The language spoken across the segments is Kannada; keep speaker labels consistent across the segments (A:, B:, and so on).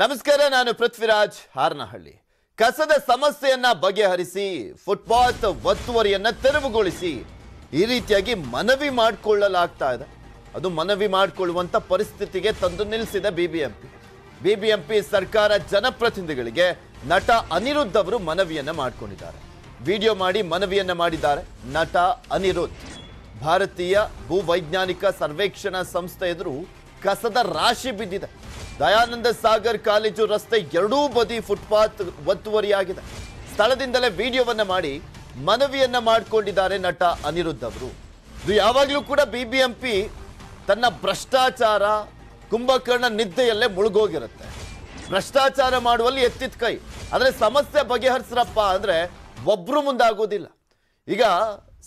A: ನಮಸ್ಕಾರ, ನಾನು ಪೃಥ್ವಿರಾಜ್ ಹಾರನಹಳ್ಳಿ. ಕಸದ ಸಮಸ್ಯೆಯನ್ನ ಬಗೆಹರಿಸಿ ಫುಟ್ಪಾತ್ ಒತ್ತುವರಿಯನ್ನ ತೆರವುಗೊಳಿಸಿ ಈ ರೀತಿಯಾಗಿ ಮನವಿ ಮಾಡಿಕೊಳ್ಳಲಾಗ್ತಾ ಇದೆ. ಅದು ಮನವಿ ಮಾಡಿಕೊಳ್ಳುವಂತ ಪರಿಸ್ಥಿತಿಗೆ ತಂದು ನಿಲ್ಲಿಸಿದೆ ಬಿಬಿಎಂಪಿ ಸರ್ಕಾರ ಜನಪ್ರತಿನಿಧಿಗಳಿಗೆ ನಟ ಅನಿರುದ್ಧ್ ಅವರು ಮನವಿಯನ್ನ ಮಾಡಿಕೊಂಡಿದ್ದಾರೆ. ವಿಡಿಯೋ ಮಾಡಿ ಮನವಿಯನ್ನ ಮಾಡಿದ್ದಾರೆ ನಟ ಅನಿರುದ್ಧ್. ಭಾರತೀಯ ಭೂವೈಜ್ಞಾನಿಕ ಸರ್ವೇಕ್ಷಣಾ ಸಂಸ್ಥೆ ಎದುರು ಕಸದ ರಾಶಿ ಬಿದ್ದಿದೆ. ದಯಾನಂದ ಸಾಗರ್ ಕಾಲೇಜು ರಸ್ತೆ ಎರಡೂ ಬದಿ ಫುಟ್ಪಾತ್ ಒತ್ತುವರಿಯಾಗಿದೆ. ಸ್ಥಳದಿಂದಲೇ ವಿಡಿಯೋವನ್ನ ಮಾಡಿ ಮನವಿಯನ್ನ ಮಾಡಿಕೊಂಡಿದ್ದಾರೆ ನಟ ಅನಿರುದ್ಧ್ ಅವರು. ಇದು ಯಾವಾಗಲೂ ಕೂಡ ಬಿಬಿಎಂಪಿ ತನ್ನ ಭ್ರಷ್ಟಾಚಾರ ಕುಂಭಕರ್ಣ ನಿದ್ದೆಯಲ್ಲೇ ಮುಳುಗೋಗಿರುತ್ತೆ. ಭ್ರಷ್ಟಾಚಾರ ಮಾಡುವಲ್ಲಿ ಎತ್ತಿದ ಕೈ, ಆದರೆ ಸಮಸ್ಯೆ ಬಗೆಹರಿಸ್ರಪ್ಪ ಅಂದ್ರೆ ಒಬ್ರು ಮುಂದಾಗೋದಿಲ್ಲ. ಈಗ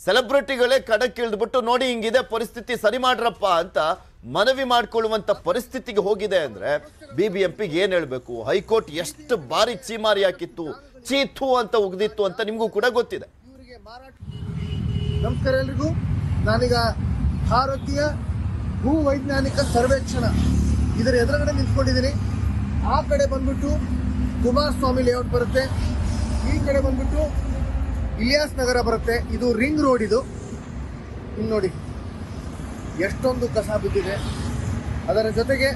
A: ಸೆಲೆಬ್ರಿಟಿಗಳೇ ಕಣಕ್ಕಿಳಿದ್ಬಿಟ್ಟು ನೋಡಿ ಹಿಂಗಿದೆ ಪರಿಸ್ಥಿತಿ, ಸರಿ ಮಾಡ್ರಪ್ಪ ಅಂತ ಮನವಿ ಮಾಡಿಕೊಳ್ಳುವಂತ ಪರಿಸ್ಥಿತಿಗೆ ಹೋಗಿದೆ ಅಂದ್ರೆ ಬಿಬಿಎಂಪಿಗೆ ಏನ್ ಹೇಳ್ಬೇಕು? ಹೈಕೋರ್ಟ್ ಎಷ್ಟು ಬಾರಿ ಚೀಮಾರಿ ಹಾಕಿತ್ತು, ಚೀತು ಅಂತ ಉಗ್ದಿತ್ತು ಅಂತ ನಿಮಗೂ ಕೂಡ ಗೊತ್ತಿದೆ.
B: ನಮಸ್ಕಾರ ಎಲ್ರಿಗೂ. ನಾನೀಗ ಭಾರತೀಯ ಭೂವೈಜ್ಞಾನಿಕ ಸರ್ವೇಕ್ಷಣಾ ಇದರ ಎದುರುಗಡೆ ನಿಂತ್ಕೊಂಡಿದ್ದೀನಿ. ಆ ಕಡೆ ಬಂದ್ಬಿಟ್ಟು ಕುಮಾರಸ್ವಾಮಿ ಲೇಔಟ್ ಬರುತ್ತೆ, ಈ ಕಡೆ ಬಂದ್ಬಿಟ್ಟು ಇಲಿಯಾಸ್ ನಗರ ಬರುತ್ತೆ. ಇದು ರಿಂಗ್ ರೋಡ್. ಇದು ಇಲ್ಲಿ ನೋಡಿ ಎಷ್ಟೊಂದು ಕಸ ಬಿದ್ದಿದೆ. ಅದರ ಜೊತೆಗೆ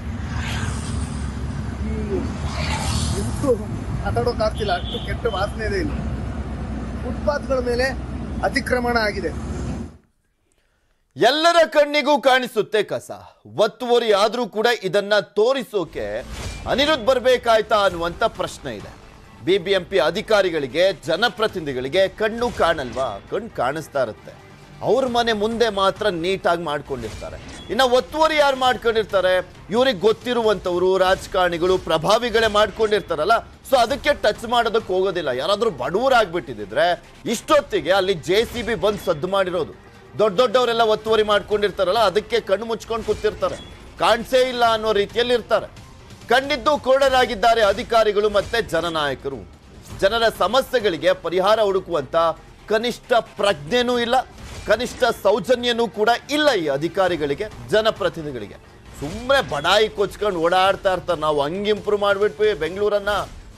B: ಇಷ್ಟು ಮಾತಾಡೋಕ್ಕಾಗ್ತಿಲ್ಲ, ಅಷ್ಟು ಕೆಟ್ಟ ವಾಸನೆ ಇದೆ. ಇಲ್ಲಿ ಫುಟ್ಪಾತ್ಗಳ ಮೇಲೆ ಅತಿಕ್ರಮಣ ಆಗಿದೆ.
A: ಎಲ್ಲರ ಕಣ್ಣಿಗೂ ಕಾಣಿಸುತ್ತೆ ಕಸ ಒತ್ತುವರಿ ಆದ್ರೂ ಕೂಡ ಇದನ್ನ ತೋರಿಸೋಕೆ ಅನಿರುದ್ಧ್ ಬರ್ಬೇಕಾಯ್ತಾ ಅನ್ನುವಂತ ಪ್ರಶ್ನೆ ಇದೆ. ಬಿಬಿಎಂಪಿ ಅಧಿಕಾರಿಗಳಿಗೆ ಜನಪ್ರತಿನಿಧಿಗಳಿಗೆ ಕಣ್ಣು ಕಾಣಲ್ವಾ? ಕಣ್ಣು ಕಾಣಿಸ್ತಾ ಇರುತ್ತೆ. ಅವ್ರ ಮನೆ ಮುಂದೆ ಮಾತ್ರ ನೀಟಾಗಿ ಮಾಡ್ಕೊಂಡಿರ್ತಾರೆ. ಇನ್ನು ಒತ್ತುವರಿ ಯಾರು ಮಾಡ್ಕೊಂಡಿರ್ತಾರೆ? ಇವ್ರಿಗೆ ಗೊತ್ತಿರುವಂಥವ್ರು, ರಾಜಕಾರಣಿಗಳು, ಪ್ರಭಾವಿಗಳೇ ಮಾಡ್ಕೊಂಡಿರ್ತಾರಲ್ಲ. ಸೊ ಅದಕ್ಕೆ ಟಚ್ ಮಾಡೋದಕ್ಕೆ ಹೋಗೋದಿಲ್ಲ. ಯಾರಾದ್ರೂ ಬಡವರಾಗ್ಬಿಟ್ಟಿದ್ರೆ ಇಷ್ಟೊತ್ತಿಗೆ ಅಲ್ಲಿ JCB ಬಂದು ಸದ್ದು ಮಾಡಿರೋದು. ದೊಡ್ಡವರೆಲ್ಲ ಒತ್ತುವರಿ ಮಾಡ್ಕೊಂಡಿರ್ತಾರಲ್ಲ, ಅದಕ್ಕೆ ಕಣ್ಣು ಮುಚ್ಕೊಂಡು ಕೂತಿರ್ತಾರೆ, ಕಾಣಿಸೇ ಇಲ್ಲ ಅನ್ನೋ ರೀತಿಯಲ್ಲಿ ಇರ್ತಾರೆ. ಕಣ್ಣಿದ್ದು ಕೋಡರಾಗಿದ್ದಾರೆ ಅಧಿಕಾರಿಗಳು ಮತ್ತೆ ಜನನಾಯಕರು. ಜನರ ಸಮಸ್ಯೆಗಳಿಗೆ ಪರಿಹಾರ ಹುಡುಕುವಂತ ಕನಿಷ್ಠ ಪ್ರಜ್ಞೆನೂ ಇಲ್ಲ, ಕನಿಷ್ಠ ಸೌಜನ್ಯನೂ ಕೂಡ ಇಲ್ಲ ಈ ಅಧಿಕಾರಿಗಳಿಗೆ, ಜನಪ್ರತಿನಿಧಿಗಳಿಗೆ. ಸುಮ್ಮನೆ ಬಡಾಯಿ ಕೊಚ್ಕೊಂಡು ಓಡಾಡ್ತಾ ಇರ್ತಾರೆ. ನಾವು ಹಂಗೆ ಇಂಪ್ರೂವ್ ಮಾಡಿಬಿಟ್ವಿ, ಬೆಂಗಳೂರನ್ನ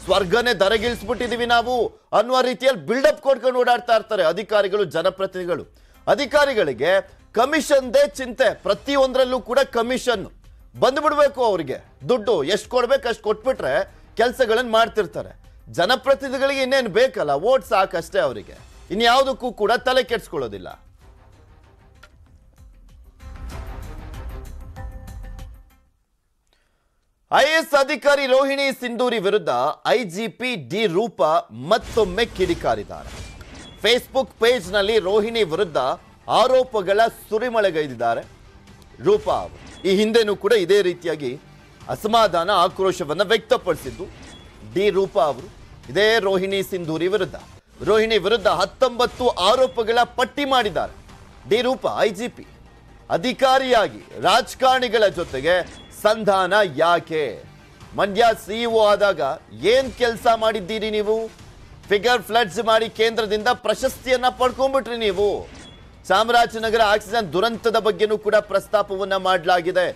A: ಸ್ವರ್ಗನೇ ದರಗಿಳಿಸ್ಬಿಟ್ಟಿದೀವಿ ನಾವು ಅನ್ನುವ ರೀತಿಯಲ್ಲಿ ಬಿಲ್ಡಪ್ ಕೊಡ್ಕೊಂಡು ಓಡಾಡ್ತಾ ಇರ್ತಾರೆ ಅಧಿಕಾರಿಗಳು, ಜನಪ್ರತಿನಿಧಿಗಳು. ಅಧಿಕಾರಿಗಳಿಗೆ ಕಮಿಷನ್ದೇ ಚಿಂತೆ, ಪ್ರತಿಯೊಂದರಲ್ಲೂ ಕೂಡ ಕಮಿಷನ್ ಬಂದ್ಬಿಡ್ಬೇಕು. ಅವ್ರಿಗೆ ದುಡ್ಡು ಎಷ್ಟು ಕೊಡ್ಬೇಕು ಅಷ್ಟು ಕೊಟ್ಬಿಟ್ರೆ ಕೆಲಸಗಳನ್ನು ಮಾಡ್ತಿರ್ತಾರೆ. ಜನಪ್ರತಿನಿಧಿಗಳಿಗೆ ಇನ್ನೇನು ಬೇಕಲ್ಲ, ವೋಟ್ ಸಾಕಷ್ಟೇ ಅವರಿಗೆ, ಇನ್ಯಾವುದಕ್ಕೂ ಕೂಡ ತಲೆ ಕೆಡ್ಸ್ಕೊಳ್ಳೋದಿಲ್ಲ. IAS ಅಧಿಕಾರಿ ರೋಹಿಣಿ ಸಿಂಧೂರಿ ವಿರುದ್ಧ IGP ಡಿ ರೂಪ ಮತ್ತೊಮ್ಮೆ ಕಿಡಿಕಾರಿದ್ದಾರೆ. ಫೇಸ್ಬುಕ್ ಪೇಜ್ನಲ್ಲಿ ರೋಹಿಣಿ ವಿರುದ್ಧ ಆರೋಪಗಳ ಸುರಿಮಳೆಗೈದಿದ್ದಾರೆ ರೂಪ ಅವರು. ಈ ಹಿಂದೆನೂ ಕೂಡ ಇದೇ ರೀತಿಯಾಗಿ ಅಸಮಾಧಾನ, ಆಕ್ರೋಶವನ್ನ ವ್ಯಕ್ತಪಡಿಸಿದ್ದು ಡಿ ರೂಪ ಅವರು. ಇದೇ ರೋಹಿಣಿ ಸಿಂಧೂರಿ ವಿರುದ್ಧ 19 ಆರೋಪಗಳ ಪಟ್ಟಿ ಮಾಡಿದ್ದಾರೆ ಡಿ ರೂಪ. IGP ಅಧಿಕಾರಿಯಾಗಿ ರಾಜಕಾರಣಿಗಳ ಜೊತೆಗೆ ಸಂಧಾನ ಯಾಕೆ? ಮಂಡ್ಯ CEO ಆದಾಗ ಏನ್ ಕೆಲಸ ಮಾಡಿದ್ದೀರಿ ನೀವು? ಫಿಗರ್ ಫ್ಲಡ್ಸ್ ಮಾಡಿ ಕೇಂದ್ರದಿಂದ ಪ್ರಶಸ್ತಿಯನ್ನ ಪಡ್ಕೊಂಡ್ಬಿಟ್ರಿ ನೀವು. ಚಾಮರಾಜನಗರ ಆಕ್ಸಿಜನ್ ದುರಂತದ ಬಗ್ಗೆನೂ ಕೂಡ ಪ್ರಸ್ತಾಪವನ್ನ ಮಾಡಲಾಗಿದೆ.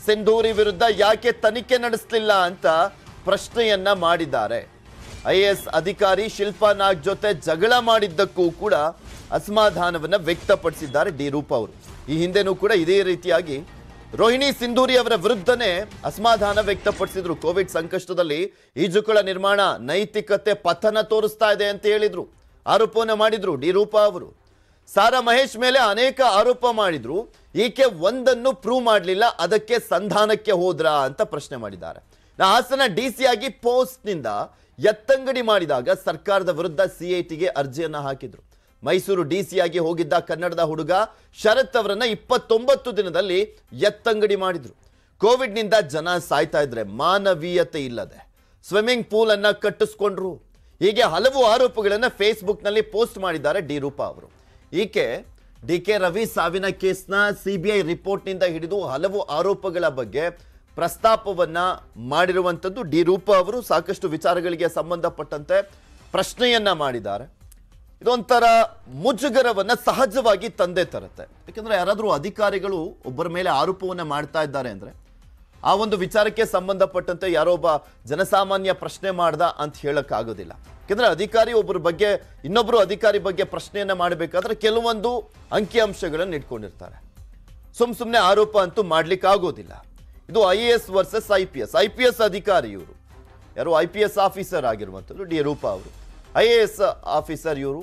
A: ಸಿಂಧೂರಿ ವಿರುದ್ಧ ಯಾಕೆ ತನಿಖೆ ನಡೆಸಲಿಲ್ಲ ಅಂತ ಪ್ರಶ್ನೆಯನ್ನ ಮಾಡಿದ್ದಾರೆ. IAS ಅಧಿಕಾರಿ ಶಿಲ್ಪಾ ನಾಗ್ ಜೊತೆ ಜಗಳ ಮಾಡಿದ್ದಕ್ಕೂ ಕೂಡ ಅಸಮಾಧಾನವನ್ನ ವ್ಯಕ್ತಪಡಿಸಿದ್ದಾರೆ ಡಿ ರೂಪ ಅವರು. ಈ ಹಿಂದೆನೂ ಕೂಡ ಇದೇ ರೀತಿಯಾಗಿ ರೋಹಿಣಿ ಸಿಂಧೂರಿ ಅವರ ವಿರುದ್ಧನೇ ಅಸಮಾಧಾನ ವ್ಯಕ್ತಪಡಿಸಿದ್ರು. ಕೋವಿಡ್ ಸಂಕಷ್ಟದಲ್ಲಿ ಈಜುಕೊಳ ನಿರ್ಮಾಣ ನೈತಿಕತೆ ಪತನ ತೋರಿಸ್ತಾ ಇದೆ ಅಂತ ಹೇಳಿದ್ರು, ಆರೋಪವನ್ನು ಮಾಡಿದ್ರು ಡಿ ರೂಪ ಅವರು. ಸಾರಾ ಮಹೇಶ್ ಮೇಲೆ ಅನೇಕ ಆರೋಪ ಮಾಡಿದ್ರು, ಈಕೆ ಒಂದನ್ನು ಪ್ರೂವ್ ಮಾಡಲಿಲ್ಲ, ಅದಕ್ಕೆ ಸಂಧಾನಕ್ಕೆ ಹೋದ್ರ ಅಂತ ಪ್ರಶ್ನೆ ಮಾಡಿದ್ದಾರೆ. ಹಾಸನ DC ಆಗಿ ಪೋಸ್ಟ್ ನಿಂದ ಎತ್ತಂಗಡಿ ಮಾಡಿದಾಗ ಸರ್ಕಾರದ ವಿರುದ್ಧ CITಗೆ ಅರ್ಜಿಯನ್ನ ಹಾಕಿದ್ರು. ಮೈಸೂರು DC ಆಗಿ ಹೋಗಿದ್ದ ಕನ್ನಡದ ಹುಡುಗ ಶರತ್ ಅವರನ್ನ 29 ದಿನದಲ್ಲಿ ಎತ್ತಂಗಡಿ ಮಾಡಿದ್ರು. ಕೋವಿಡ್ ನಿಂದ ಜನ ಸಾಯ್ತಾ ಇದ್ರೆ ಮಾನವೀಯತೆ ಇಲ್ಲದೆ ಸ್ವಿಮ್ಮಿಂಗ್ ಪೂಲ್ ಅನ್ನ ಕಟ್ಟಿಸ್ಕೊಂಡ್ರು. ಹೀಗೆ ಹಲವು ಆರೋಪಗಳನ್ನ ಫೇಸ್ಬುಕ್ ನಲ್ಲಿ ಪೋಸ್ಟ್ ಮಾಡಿದ್ದಾರೆ ಡಿ ರೂಪ ಅವರು. ಈಕೆ DK ರವಿ ಸಾವಿನ ಕೇಸ್ನ CBI ರಿಪೋರ್ಟ್ ನಿಂದ ಹಿಡಿದು ಹಲವು ಆರೋಪಗಳ ಬಗ್ಗೆ ಪ್ರಸ್ತಾಪವನ್ನ ಮಾಡಿರುವಂತದ್ದು ಡಿ ರೂಪ ಅವರು. ಸಾಕಷ್ಟು ವಿಚಾರಗಳಿಗೆ ಸಂಬಂಧಪಟ್ಟಂತೆ ಪ್ರಶ್ನೆಯನ್ನ ಮಾಡಿದ್ದಾರೆ. ಇದೊಂಥರ ಮುಜುಗರವನ್ನ ಸಹಜವಾಗಿ ತಂದೆ ತರುತ್ತೆ. ಯಾಕಂದ್ರೆ ಯಾರಾದರೂ ಅಧಿಕಾರಿಗಳು ಒಬ್ಬರ ಮೇಲೆ ಆರೋಪವನ್ನ ಮಾಡ್ತಾ ಇದ್ದಾರೆ ಅಂದ್ರೆ ಆ ಒಂದು ವಿಚಾರಕ್ಕೆ ಸಂಬಂಧಪಟ್ಟಂತೆ ಯಾರೋ ಒಬ್ಬ ಜನಸಾಮಾನ್ಯ ಪ್ರಶ್ನೆ ಮಾಡ್ದ ಅಂತ ಹೇಳಕ್ಕಾಗೋದಿಲ್ಲ. ಯಾಕಂದ್ರೆ ಅಧಿಕಾರಿ ಒಬ್ಬರ ಬಗ್ಗೆ ಇನ್ನೊಬ್ರು ಅಧಿಕಾರಿ ಬಗ್ಗೆ ಪ್ರಶ್ನೆಯನ್ನ ಮಾಡಬೇಕಾದ್ರೆ ಕೆಲವೊಂದು ಅಂಕಿಅಂಶಗಳನ್ನು ಇಟ್ಕೊಂಡಿರ್ತಾರೆ. ಸುಮ್ಮನೆ ಆರೋಪ ಅಂತೂ ಮಾಡ್ಲಿಕ್ಕೆ ಆಗೋದಿಲ್ಲ. ಇದು IAS ವರ್ಸಸ್ IPS ಅಧಿಕಾರಿ ಇವರು ಯಾರು IPS ಆಫೀಸರ್ ಆಗಿರುವಂಥದ್ದು ಡಿ ರೂಪಾ ಅವರು, IAS ಆಫೀಸರ್ ಇವರು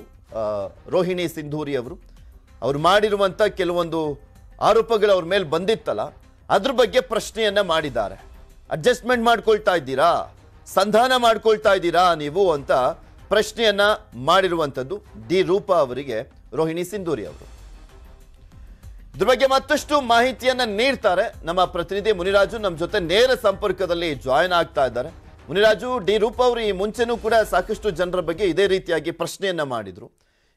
A: ರೋಹಿಣಿ ಸಿಂಧೂರಿ ಅವರು ಮಾಡಿರುವಂಥ ಕೆಲವೊಂದು ಆರೋಪಗಳು ಅವ್ರ ಮೇಲೆ ಬಂದಿತ್ತಲ್ಲ, ಅದ್ರ ಬಗ್ಗೆ ಪ್ರಶ್ನೆಯನ್ನ ಮಾಡಿದ್ದಾರೆ. ಅಡ್ಜಸ್ಟ್ಮೆಂಟ್ ಮಾಡ್ಕೊಳ್ತಾ ಇದ್ದೀರಾ, ಸಂಧಾನ ಮಾಡ್ಕೊಳ್ತಾ ಇದ್ದೀರಾ ನೀವು ಅಂತ ಪ್ರಶ್ನೆಯನ್ನ ಮಾಡಿರುವಂಥದ್ದು ಡಿ ರೂಪಾ ಅವರಿಗೆ ರೋಹಿಣಿ ಸಿಂಧೂರಿ ಅವರು. ಇದ್ರ ಬಗ್ಗೆ ಮತ್ತಷ್ಟು ಮಾಹಿತಿಯನ್ನ ನೀಡ್ತಾರೆ ನಮ್ಮ ಪ್ರತಿನಿಧಿ ಮುನಿರಾಜು, ನಮ್ಮ ಜೊತೆ ನೇರ ಸಂಪರ್ಕದಲ್ಲಿ ಜಾಯಿನ್ ಆಗ್ತಾ ಇದ್ದಾರೆ. ಮುನಿರಾಜು, ಡಿ ರೂಪಾ ಅವರು ಈ ಮುಂಚೆನೂ ಕೂಡ ಸಾಕಷ್ಟು ಜನರ ಬಗ್ಗೆ ಇದೇ ರೀತಿಯಾಗಿ ಪ್ರಶ್ನೆಯನ್ನ ಮಾಡಿದ್ರು.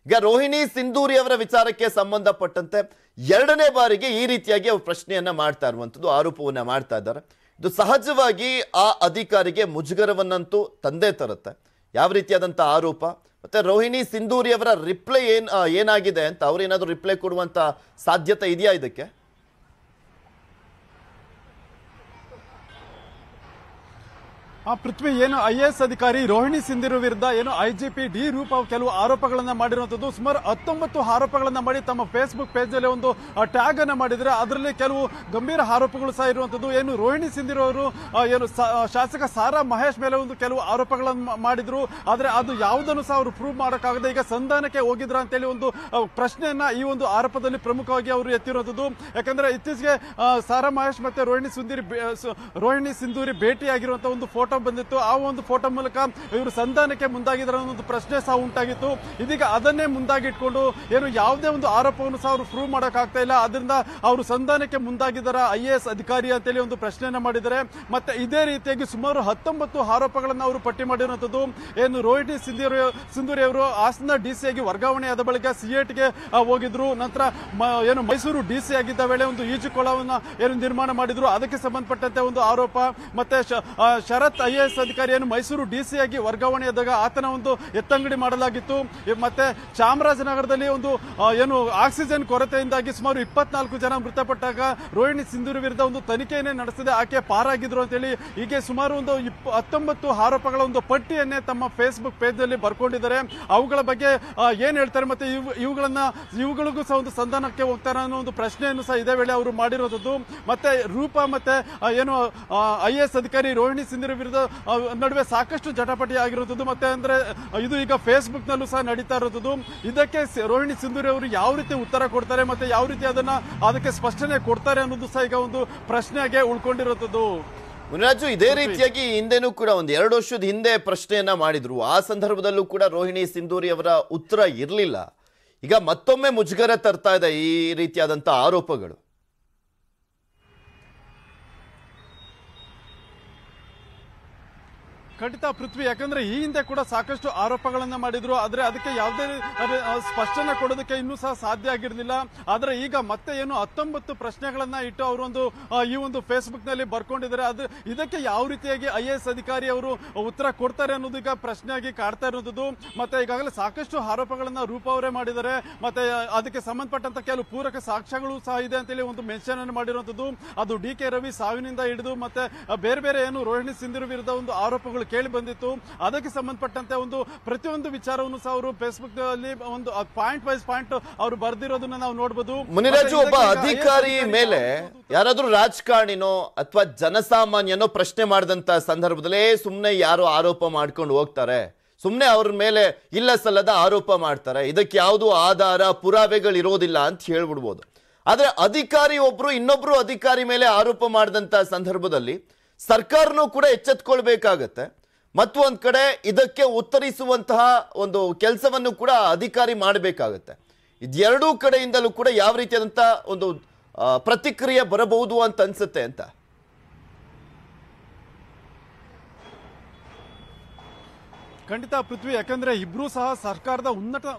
A: ಈಗ ರೋಹಿಣಿ ಸಿಂಧೂರಿ ಅವರ ವಿಚಾರಕ್ಕೆ ಸಂಬಂಧಪಟ್ಟಂತೆ ಎರಡನೇ ಬಾರಿಗೆ ಈ ರೀತಿಯಾಗಿ ಅವರು ಪ್ರಶ್ನೆಯನ್ನ ಮಾಡ್ತಾ ಇರುವಂಥದ್ದು, ಆರೋಪವನ್ನ ಮಾಡ್ತಾ ಇದ್ದಾರೆ. ಇದು ಸಹಜವಾಗಿ ಆ ಅಧಿಕಾರಿಗೆ ಮುಜುಗರವನ್ನಂತೂ ತಂದೆ ತರುತ್ತೆ. ಯಾವ ರೀತಿಯಾದಂಥ ಆರೋಪ, ಮತ್ತೆ ರೋಹಿಣಿ ಸಿಂಧೂರಿ ಅವರ ರಿಪ್ಲೈ ಏನಾಗಿದೆ ಅಂತ ಅವ್ರೇನಾದ್ರೂ ರಿಪ್ಲೈ ಕೊಡುವಂತ ಸಾಧ್ಯತೆ ಇದೆಯಾ ಇದಕ್ಕೆ?
C: ಪೃಥ್ವಿ, ಏನು IAS ಅಧಿಕಾರಿ ರೋಹಿಣಿ ಸಿಂಧೂರಿ ವಿರುದ್ಧ ಏನು IGP ಡಿ ರೂಪಾ ಕೆಲವು ಆರೋಪಗಳನ್ನ ಮಾಡಿರುವಂತದ್ದು, ಸುಮಾರು 19 ಆರೋಪಗಳನ್ನ ಮಾಡಿ ತಮ್ಮ ಫೇಸ್ಬುಕ್ ಪೇಜ್ ನಲ್ಲಿ ಒಂದು ಟ್ಯಾಗ್ ಅನ್ನ ಮಾಡಿದ್ರೆ ಅದರಲ್ಲಿ ಕೆಲವು ಗಂಭೀರ ಆರೋಪಗಳು ಸಹ ಇರುವಂತದ್ದು. ಏನು ರೋಹಿಣಿ ಸಿಂಧೂರಿ ಅವರು ಏನು ಶಾಸಕ ಸಾರಾ ಮಹೇಶ್ ಮೇಲೆ ಒಂದು ಕೆಲವು ಆರೋಪಗಳನ್ನು ಮಾಡಿದ್ರು, ಆದ್ರೆ ಅದು ಯಾವುದನ್ನು ಸಹ ಅವರು ಪ್ರೂವ್ ಮಾಡೋಕ್ಕಾಗದೆ ಈಗ ಸಂಧಾನಕ್ಕೆ ಹೋಗಿದ್ರ ಅಂತೇಳಿ ಒಂದು ಪ್ರಶ್ನೆಯನ್ನ ಈ ಒಂದು ಆರೋಪದಲ್ಲಿ ಪ್ರಮುಖವಾಗಿ ಅವರು ಎತ್ತಿರುವಂತದ್ದು. ಯಾಕಂದ್ರೆ ಇತ್ತೀಚೆಗೆ ಸಾರಾ ಮಹೇಶ್ ಮತ್ತೆ ರೋಹಿಣಿ ಸಿಂಧೂರಿ ಭೇಟಿಯಾಗಿರುವಂತಹ ಒಂದು ಫೋಟೋ ಬಂದಿತ್ತು. ಆ ಒಂದು ಫೋಟೋ ಮೂಲಕ ಇವರು ಸಂಧಾನಕ್ಕೆ ಮುಂದಾಗಿದ್ದಾರೆ ಅನ್ನೋ ಒಂದು ಪ್ರಶ್ನೆ ಸಹ ಉಂಟಾಗಿತ್ತು. ಇದೀಗ ಅದನ್ನೇ ಮುಂದಾಗಿಟ್ಕೊಂಡು ಏನು ಯಾವುದೇ ಒಂದು ಆರೋಪವನ್ನು ಸಹ ಅವರು ಪ್ರೂವ್ ಮಾಡೋಕ್ಕಾಗ್ತಾ ಇಲ್ಲ, ಅದರಿಂದ ಅವರು ಸಂಧಾನಕ್ಕೆ ಮುಂದಾಗಿದ್ದಾರೆ IAS ಅಧಿಕಾರಿ ಅಂತೇಳಿ ಒಂದು ಪ್ರಶ್ನೆಯನ್ನ ಮಾಡಿದ್ದಾರೆ. ಮತ್ತೆ ಇದೇ ರೀತಿಯಾಗಿ ಸುಮಾರು 19 ಆರೋಪಗಳನ್ನು ಅವರು ಪಟ್ಟಿ ಮಾಡಿರುವಂತದ್ದು. ಏನು ರೋಹಿಣಿ ಸಿಂಧೂರಿ ಅವರು ಹಾಸನ DC ಆಗಿ ವರ್ಗಾವಣೆಯಾದ ಬಳಿಕ CATಗೆ ಹೋಗಿದ್ರು. ನಂತರ ಏನು ಮೈಸೂರು DC ಆಗಿದ್ದ ವೇಳೆ ಒಂದು ಈಜುಕೊಳವನ್ನ ಏನು ನಿರ್ಮಾಣ ಮಾಡಿದ್ರು, ಅದಕ್ಕೆ ಸಂಬಂಧಪಟ್ಟಂತೆ ಒಂದು ಆರೋಪ. ಮತ್ತೆ ಶರತ್ IAS ಅಧಿಕಾರಿಯನ್ನು ಮೈಸೂರು DC ಆಗಿ ವರ್ಗಾವಣೆಯಾದಾಗ ಆತನ ಒಂದು ಎತ್ತಂಗಡಿ ಮಾಡಲಾಗಿತ್ತು. ಮತ್ತೆ ಚಾಮರಾಜನಗರದಲ್ಲಿ ಒಂದು ಏನು ಆಕ್ಸಿಜನ್ ಕೊರತೆಯಿಂದಾಗಿ ಸುಮಾರು 24 ಜನ ಮೃತಪಟ್ಟಾಗ ರೋಹಿಣಿ ಸಿಂಧೂರಿ ವಿರುದ್ಧ ಒಂದು ತನಿಖೆಯನ್ನೇ ನಡೆಸಿದೆ, ಆಕೆ ಪಾರಾಗಿದ್ರು ಅಂತೇಳಿ ಹೀಗೆ ಸುಮಾರು ಒಂದು 19 ಆರೋಪಗಳ ಒಂದು ಪಟ್ಟಿಯನ್ನೇ ತಮ್ಮ ಫೇಸ್ಬುಕ್ ಪೇಜ್ ನಲ್ಲಿ ಬರ್ಕೊಂಡಿದ್ದಾರೆ. ಅವುಗಳ ಬಗ್ಗೆ ಏನ್ ಹೇಳ್ತಾರೆ, ಮತ್ತೆ ಇವುಗಳಿಗೂ ಸಹ ಒಂದು ಸಂಧಾನಕ್ಕೆ ಹೋಗ್ತಾರೆ ಅನ್ನೋ ಒಂದು ಪ್ರಶ್ನೆಯನ್ನು ಸಹ ಇದೇ ವೇಳೆ ಅವರು ಮಾಡಿರೋದು. ಮತ್ತೆ ರೂಪಾ ಮತ್ತೆ ಏನು IAS ಅಧಿಕಾರಿ ರೋಹಿಣಿ ಸಿಂಧೂರಿ ವಿರುದ್ಧ ನಡುವೆ ಸಾಕಷ್ಟು ಜಟಾಪಟಿ ಆಗಿರುತ್ತದೆ. ಮತ್ತೆ ಅಂದ್ರೆ ಇದು ಈಗ ಫೇಸ್ಬುಕ್ ನಲ್ಲೂ ಸಹ ನಡೀತಾ ಇರುತ್ತದೆ. ಇದಕ್ಕೆ ರೋಹಿಣಿ ಸಿಂಧೂರಿ ಅವರು ಯಾವ ರೀತಿ ಉತ್ತರ ಕೊಡ್ತಾರೆ, ಮತ್ತೆ ಯಾವ ರೀತಿ ಅದಕ್ಕೆ ಸ್ಪಷ್ಟನೆ ಕೊಡ್ತಾರೆ ಅನ್ನೋದು ಸಹ ಈಗ ಒಂದು ಪ್ರಶ್ನೆಯಾಗಿ ಉಳ್ಕೊಂಡಿರುತ್ತದೆ.
A: ಮುನಿರಾಜು, ಇದೇ ರೀತಿಯಾಗಿ ಹಿಂದೆನೂ ಕೂಡ ಒಂದು 2 ವರ್ಷದ ಹಿಂದೆ ಪ್ರಶ್ನೆಯನ್ನ ಮಾಡಿದ್ರು. ಆ ಸಂದರ್ಭದಲ್ಲೂ ಕೂಡ ರೋಹಿಣಿ ಸಿಂಧೂರಿ ಅವರ ಉತ್ತರ ಇರಲಿಲ್ಲ. ಈಗ ಮತ್ತೊಮ್ಮೆ ಮುಜುಗರ ತರ್ತಾ ಇದೆ ಈ ರೀತಿಯಾದಂತ ಆರೋಪಗಳು.
C: ಖಂಡಿತ ಪೃಥ್ವಿ, ಯಾಕಂದ್ರೆ ಈ ಹಿಂದೆ ಕೂಡ ಸಾಕಷ್ಟು ಆರೋಪಗಳನ್ನ ಮಾಡಿದ್ರು, ಆದ್ರೆ ಅದಕ್ಕೆ ಯಾವುದೇ ಸ್ಪಷ್ಟನೆ ಕೊಡೋದಕ್ಕೆ ಇನ್ನೂ ಸಹ ಸಾಧ್ಯ ಆಗಿರಲಿಲ್ಲ. ಆದ್ರೆ ಈಗ ಮತ್ತೆ ಏನು 19 ಪ್ರಶ್ನೆಗಳನ್ನ ಇಟ್ಟು ಅವರೊಂದು ಈ ಒಂದು ಫೇಸ್ಬುಕ್ ನಲ್ಲಿ ಬರ್ಕೊಂಡಿದ್ದಾರೆ. ಇದಕ್ಕೆ ಯಾವ ರೀತಿಯಾಗಿ IAS ಅಧಿಕಾರಿ ಅವರು ಉತ್ತರ ಕೊಡ್ತಾರೆ ಅನ್ನೋದು ಈಗ ಪ್ರಶ್ನೆಯಾಗಿ ಕಾಡ್ತಾ ಇರೋದು. ಮತ್ತೆ ಈಗಾಗಲೇ ಸಾಕಷ್ಟು ಆರೋಪಗಳನ್ನ ರೂಪಾ ಅವರೇ ಮಾಡಿದ್ದಾರೆ. ಮತ್ತೆ ಅದಕ್ಕೆ ಸಂಬಂಧಪಟ್ಟಂತ ಕೆಲವು ಪೂರಕ ಸಾಕ್ಷ್ಯಗಳು ಸಹ ಇದೆ ಅಂತೇಳಿ ಒಂದು ಮೆನ್ಷನ್ ಅನ್ನು ಮಾಡಿರುವಂತದ್ದು. ಅದು DK ರವಿ ಸಾವಿನಿಂದ ಹಿಡಿದು ಮತ್ತೆ ಬೇರೆ ಬೇರೆ ಏನು ರೋಹಿಣಿ ಸಿಂಧೂರಿ ವಿರುದ್ಧ ಒಂದು ಆರೋಪಗಳು ಕೇಳಿ ಬಂದಿತ್ತು. ಅದಕ್ಕೆ ಸಂಬಂಧಪಟ್ಟಂತೆ ಒಂದು ಪ್ರತಿಯೊಂದು ವಿಚಾರವನ್ನು ಸಹ ಅವರು ಫೇಸ್ಬುಕ್ ನಲ್ಲಿ ಒಂದು ಪಾಯಿಂಟ್ ವೈಸ್ ಪಾಯಿಂಟ್ ಅವರು ಬರ್ದಿರೋದನ್ನ ನಾವು ನೋಡಬಹುದು.
A: ಮುನಿರಾಜು, ಒಬ್ಬ ಅಧಿಕಾರಿ ಮೇಲೆ ಯಾರಾದ್ರೂ ರಾಜಕಾರಣಿನೋ ಅಥವಾ ಜನಸಾಮಾನ್ಯನೋ ಪ್ರಶ್ನೆ ಮಾಡಿದಂತ ಸಂದರ್ಭದಲ್ಲೇ ಸುಮ್ಮನೆ ಯಾರು ಆರೋಪ ಮಾಡ್ಕೊಂಡು ಹೋಗ್ತಾರೆ, ಸುಮ್ಮನೆ ಅವ್ರ ಮೇಲೆ ಇಲ್ಲ ಸಲ್ಲದ ಆರೋಪ ಮಾಡ್ತಾರೆ, ಇದಕ್ಕೆ ಯಾವುದು ಆಧಾರ ಪುರಾವೆಗಳು ಇರೋದಿಲ್ಲ ಅಂತ ಹೇಳ್ಬಿಡ್ಬೋದು. ಆದ್ರೆ ಅಧಿಕಾರಿ ಒಬ್ರು ಇನ್ನೊಬ್ರು ಅಧಿಕಾರಿ ಮೇಲೆ ಆರೋಪ ಮಾಡಿದಂತ ಸಂದರ್ಭದಲ್ಲಿ ಸರ್ಕಾರನೂ ಕೂಡ ಎಚ್ಚೆತ್ಕೊಳ್ಬೇಕಾಗತ್ತೆ. ಮತ್ತು ಒಂದ್ ಕಡೆ ಇದಕ್ಕೆ ಉತ್ತರಿಸುವಂತಹ ಒಂದು ಕೆಲಸವನ್ನು ಕೂಡ ಅಧಿಕಾರಿ ಮಾಡಬೇಕಾಗತ್ತೆ. ಇದೆರಡೂ ಕಡೆಯಿಂದಲೂ ಕೂಡ ಯಾವ ರೀತಿಯಾದಂತ ಒಂದು ಪ್ರತಿಕ್ರಿಯೆ ಬರಬಹುದು ಅಂತ ಅನ್ಸುತ್ತೆ ಅಂತ.
C: ಖಂಡಿತ ಪೃಥ್ವಿ, ಯಾಕಂದ್ರೆ ಇಬ್ರು ಸಹ ಸರ್ಕಾರದ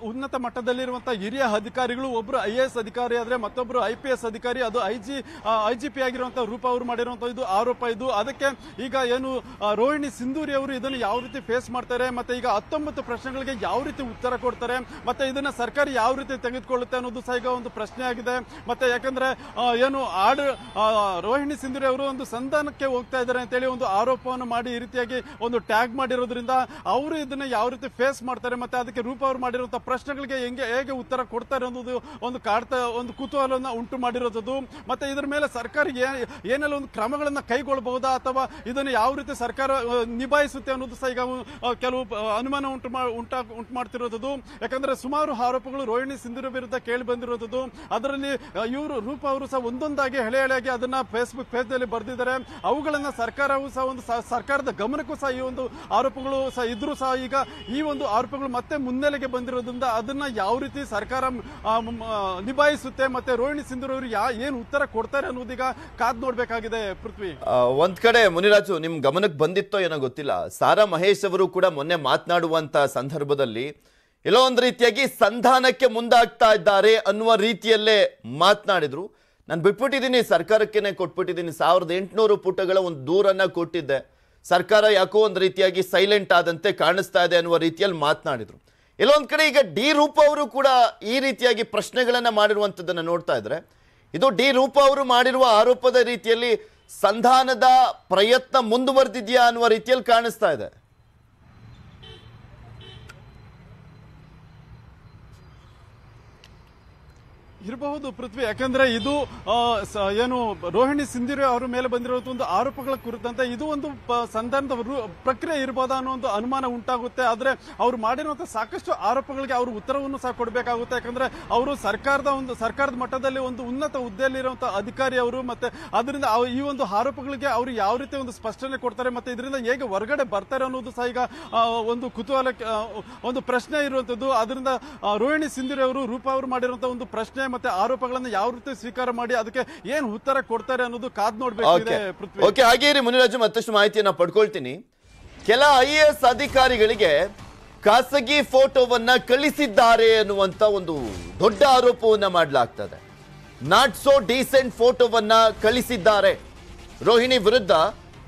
C: ಉನ್ನತ ಮಟ್ಟದಲ್ಲಿರುವಂತಹ ಹಿರಿಯ ಅಧಿಕಾರಿಗಳು. ಒಬ್ರು IAS ಅಧಿಕಾರಿ ಆದ್ರೆ ಮತ್ತೊಬ್ರು IPS ಅಧಿಕಾರಿ. ಅದು IGP ಆಗಿರುವಂತಹ ರೂಪ ಅವರು ಮಾಡಿರುವಂತಹ ಇದು ಆರೋಪ. ಇದು ಅದಕ್ಕೆ ಈಗ ಏನು ರೋಹಿಣಿ ಸಿಂಧೂರಿ ಅವರು ಇದನ್ನು ಯಾವ ರೀತಿ ಫೇಸ್ ಮಾಡ್ತಾರೆ, ಮತ್ತೆ ಈಗ 19 ಪ್ರಶ್ನೆಗಳಿಗೆ ಯಾವ ರೀತಿ ಉತ್ತರ ಕೊಡ್ತಾರೆ, ಮತ್ತೆ ಇದನ್ನ ಸರ್ಕಾರ ಯಾವ ರೀತಿ ತೆಗೆದುಕೊಳ್ಳುತ್ತೆ ಅನ್ನೋದು ಸಹ ಈಗ ಒಂದು ಪ್ರಶ್ನೆ ಆಗಿದೆ. ಮತ್ತೆ ಯಾಕಂದ್ರೆ ಏನು ರೋಹಿಣಿ ಸಿಂಧೂರಿ ಅವರು ಒಂದು ಸಂಧಾನಕ್ಕೆ ಹೋಗ್ತಾ ಇದ್ದಾರೆ ಅಂತೇಳಿ ಒಂದು ಆರೋಪವನ್ನು ಮಾಡಿ ಈ ರೀತಿಯಾಗಿ ಒಂದು ಟ್ಯಾಗ್ ಮಾಡಿರೋದ್ರಿಂದ ಅವರು ಇದನ್ನ ಯಾವ ರೀತಿ ಫೇಸ್ ಮಾಡ್ತಾರೆ, ಮತ್ತೆ ಅದಕ್ಕೆ ರೂಪ ಅವರು ಮಾಡಿರುವಂತಹ ಪ್ರಶ್ನೆಗಳಿಗೆ ಹೇಗೆ ಉತ್ತರ ಕೊಡ್ತಾರೆ ಅನ್ನೋದು ಒಂದು ಕುತೂಹಲವನ್ನು ಉಂಟು ಮಾಡಿರೋದು. ಮತ್ತೆ ಇದರ ಮೇಲೆ ಸರ್ಕಾರ ಏನೆಲ್ಲ ಒಂದು ಕ್ರಮಗಳನ್ನ ಕೈಗೊಳ್ಳಬಹುದಾ ಅಥವಾ ಇದನ್ನು ಯಾವ ರೀತಿ ಸರ್ಕಾರ ನಿಭಾಯಿಸುತ್ತೆ ಅನ್ನೋದು ಸಹ ಈಗ ಕೆಲವು ಅನುಮಾನ ಉಂಟು ಮಾಡ್ತಿರೋದು. ಯಾಕಂದ್ರೆ ಸುಮಾರು ಆರೋಪಗಳು ರೋಹಿಣಿ ಸಿಂಧೂರಿ ವಿರುದ್ಧ ಕೇಳಿ ಬಂದಿರೋದು. ಅದರಲ್ಲಿ ಇವರು ರೂಪ ಅವರು ಸಹ ಒಂದೊಂದಾಗಿ ಎಳೆಯಾಗಿ ಅದನ್ನ ಫೇಸ್ಬುಕ್ ಪೇಜ್ ನಲ್ಲಿ ಬರೆದಿದ್ದಾರೆ. ಅವುಗಳನ್ನ ಸರ್ಕಾರವು ಸಹ ಒಂದು ಸರ್ಕಾರದ ಗಮನಕ್ಕೂ ಸಹ ಈ ಒಂದು ಆರೋಪಗಳು ಸಹ ಇದ್ರೂ ಸಹ ಈಗ ಈ ಒಂದು ಆರೋಪಗಳು ಮತ್ತೆ ಮುನ್ನೆಲೆಗೆ ಬಂದಿರೋದ್ರಿಂದ ಅದನ್ನ ಯಾವ ರೀತಿ ಸರ್ಕಾರ ನಿಭಾಯಿಸುತ್ತೆ, ಮತ್ತೆ ರೋಹಿಣಿ ಸಿಂಧೂರಿ ಅವರು ಏನು ಉತ್ತರ ಕೊಡ್ತಾರೆ ಅನ್ನೋದೀಗ ಕಾದ್ ನೋಡ್ಬೇಕಾಗಿದೆ. ಪೃಥ್ವಿ,
A: ಒಂದ್ ಕಡೆ ಮುನಿರಾಜು ನಿಮ್ ಗಮನಕ್ಕೆ ಬಂದಿತ್ತೋ ಏನೋ ಗೊತ್ತಿಲ್ಲ, ಸಾರಾ ಮಹೇಶ್ ಅವರು ಕೂಡ ಮೊನ್ನೆ ಮಾತನಾಡುವಂತ ಸಂದರ್ಭದಲ್ಲಿ ಎಲ್ಲೋ ಒಂದ್ ರೀತಿಯಾಗಿ ಸಂಧಾನಕ್ಕೆ ಮುಂದಾಗ್ತಾ ಇದ್ದಾರೆ ಅನ್ನುವ ರೀತಿಯಲ್ಲೇ ಮಾತನಾಡಿದ್ರು. ನಾನು ಬಿಟ್ಬಿಟ್ಟಿದ್ದೀನಿ, ಸರ್ಕಾರಕ್ಕೇನೆ ಕೊಟ್ಬಿಟ್ಟಿದ್ದೀನಿ, 1800 ಪುಟಗಳ ಒಂದು ದೂರನ್ನ ಕೊಟ್ಟಿದ್ದೆ, ಸರ್ಕಾರ ಯಾಕೋ ಒಂದು ರೀತಿಯಾಗಿ ಸೈಲೆಂಟ್ ಆದಂತೆ ಕಾಣಿಸ್ತಾ ಇದೆ ಅನ್ನುವ ರೀತಿಯಲ್ಲಿ ಮಾತನಾಡಿದ್ರು. ಎಲ್ಲೊಂದ್ ಕಡೆ ಈಗ ಡಿ ರೂಪ ಅವರು ಕೂಡ ಈ ರೀತಿಯಾಗಿ ಪ್ರಶ್ನೆಗಳನ್ನ ಮಾಡಿರುವಂತದ್ದನ್ನ ನೋಡ್ತಾ ಇದ್ರೆ ಇದು ಡಿ ರೂಪ ಅವರು ಮಾಡಿರುವ ಆರೋಪದ ರೀತಿಯಲ್ಲಿ ಸಂಧಾನದ ಪ್ರಯತ್ನ ಮುಂದುವರೆದಿದೆಯಾ ಅನ್ನುವ ರೀತಿಯಲ್ಲಿ ಕಾಣಿಸ್ತಾ ಇದೆ.
C: ಇರಬಹುದು ಪೃಥ್ವಿ, ಯಾಕಂದ್ರೆ ಇದು ಏನು ರೋಹಿಣಿ ಸಿಂಧೂರಿ ಅವರ ಮೇಲೆ ಬಂದಿರುವಂತಹ ಒಂದು ಆರೋಪಗಳ ಕುರಿತಂತೆ ಇದು ಒಂದು ಸಂಧಾನದ ಪ್ರಕ್ರಿಯೆ ಇರಬಹುದಾ ಅನ್ನೋ ಒಂದು ಅನುಮಾನ ಉಂಟಾಗುತ್ತೆ. ಆದ್ರೆ ಅವರು ಮಾಡಿರುವಂತಹ ಸಾಕಷ್ಟು ಆರೋಪಗಳಿಗೆ ಅವರು ಉತ್ತರವನ್ನು ಸಹ ಕೊಡಬೇಕಾಗುತ್ತೆ. ಯಾಕಂದ್ರೆ ಅವರು ಸರ್ಕಾರದ ಮಟ್ಟದಲ್ಲಿ ಒಂದು ಉನ್ನತ ಹುದ್ದೆಯಲ್ಲಿರುವಂತಹ ಅಧಿಕಾರಿ ಅವರು. ಮತ್ತೆ ಅದರಿಂದ ಈ ಒಂದು ಆರೋಪಗಳಿಗೆ ಅವರು ಯಾವ ರೀತಿ ಒಂದು ಸ್ಪಷ್ಟನೆ ಕೊಡ್ತಾರೆ, ಮತ್ತೆ ಇದರಿಂದ ಹೇಗೆ ಹೊರಗಡೆ ಬರ್ತಾರೆ ಅನ್ನೋದು ಸಹ ಈಗ ಒಂದು ಕುತೂಹಲಕ್ಕೆ ಒಂದು ಪ್ರಶ್ನೆ ಇರುವಂತದ್ದು. ಅದರಿಂದ ರೋಹಿಣಿ ಸಿಂಧೂರಿ ಅವರು ರೂಪ ಅವರು ಮಾಡಿರುವಂತಹ ಒಂದು ಪ್ರಶ್ನೆ ಮತ್ತೆ ಆರೋಪಗಳನ್ನು ಯಾವ ರೀತಿ ಸ್ವೀಕಾರ ಮಾಡಿ ಅದಕ್ಕೆ ಏನು ಉತ್ತರ ಕೊಡ್ತಾರೆ ಅನ್ನೋದು ಕಾದ್ ನೋಡ್ಬೇಕಾಗಿದೆ.
A: ಓಕೆ, ಹಾಗೆ ಮುನಿರಾಜು ಮತ್ತಷ್ಟು ಮಾಹಿತಿಯನ್ನ ಪಡ್ಕೊಳ್ತೀನಿ. ಕೆಲ IAS ಅಧಿಕಾರಿಗಳಿಗೆ ಖಾಸಗಿ ಫೋಟೋವನ್ನ ಕಳಿಸಿದ್ದಾರೆ ಅನ್ನುವಂತ ಒಂದು ದೊಡ್ಡ ಆರೋಪವನ್ನ ಮಾಡಲಾಗ್ತದೆ. ನಾಟ್ ಸೋ ಡೀಸೆಂಟ್ ಫೋಟೋವನ್ನ ಕಳಿಸಿದ್ದಾರೆ. ರೋಹಿಣಿ ವಿರುದ್ಧ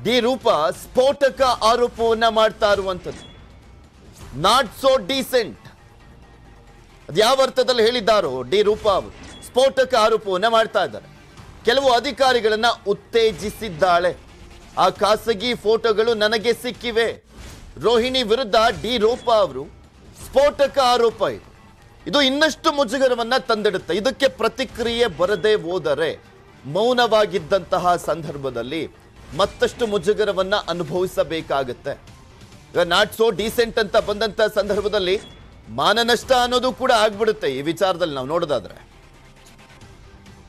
A: ಡಿ ರೂಪ ಸ್ಫೋಟಕ ಆರೋಪವನ್ನ ಮಾಡ್ತಾ ಇರುವಂತದ್ದು. ನಾಟ್ ಸೋ ಡೀಸೆಂಟ್ ಯಾವ ಅರ್ಥದಲ್ಲಿ ಹೇಳಿದ್ದಾರೋ ಡಿ ರೂಪ ಅವರು ಸ್ಫೋಟಕ ಆರೋಪವನ್ನ ಮಾಡ್ತಾ ಇದ್ದಾರೆ. ಕೆಲವು ಅಧಿಕಾರಿಗಳನ್ನ ಉತ್ತೇಜಿಸಿದ್ದಾಳೆ. ಆ ಖಾಸಗಿ ಫೋಟೋಗಳು ನನಗೆ ಸಿಕ್ಕಿವೆ. ರೋಹಿಣಿ ವಿರುದ್ಧ ಡಿ ರೂಪ ಅವರು ಸ್ಫೋಟಕ ಆರೋಪ ಇದು ಇನ್ನಷ್ಟು ಮುಜುಗರವನ್ನ ತಂದಿಡುತ್ತೆ. ಇದಕ್ಕೆ ಪ್ರತಿಕ್ರಿಯೆ ಬರದೇ ಹೋದರೆ ಮೌನವಾಗಿದ್ದಂತಹ ಸಂದರ್ಭದಲ್ಲಿ ಮತ್ತಷ್ಟು ಮುಜುಗರವನ್ನ ಅನುಭವಿಸಬೇಕಾಗತ್ತೆ. ಈಗ ನಾಟ್ ಸೋ ಡೀಸೆಂಟ್ ಅಂತ ಬಂದಂತ ಸಂದರ್ಭದಲ್ಲಿ ಮಾನನಷ್ಟ ಅನ್ನೋದು ಕೂಡ ಆಗ್ಬಿಡುತ್ತೆ. ಈ ವಿಚಾರದಲ್ಲಿ ನಾವು ನೋಡೋದಾದ್ರೆ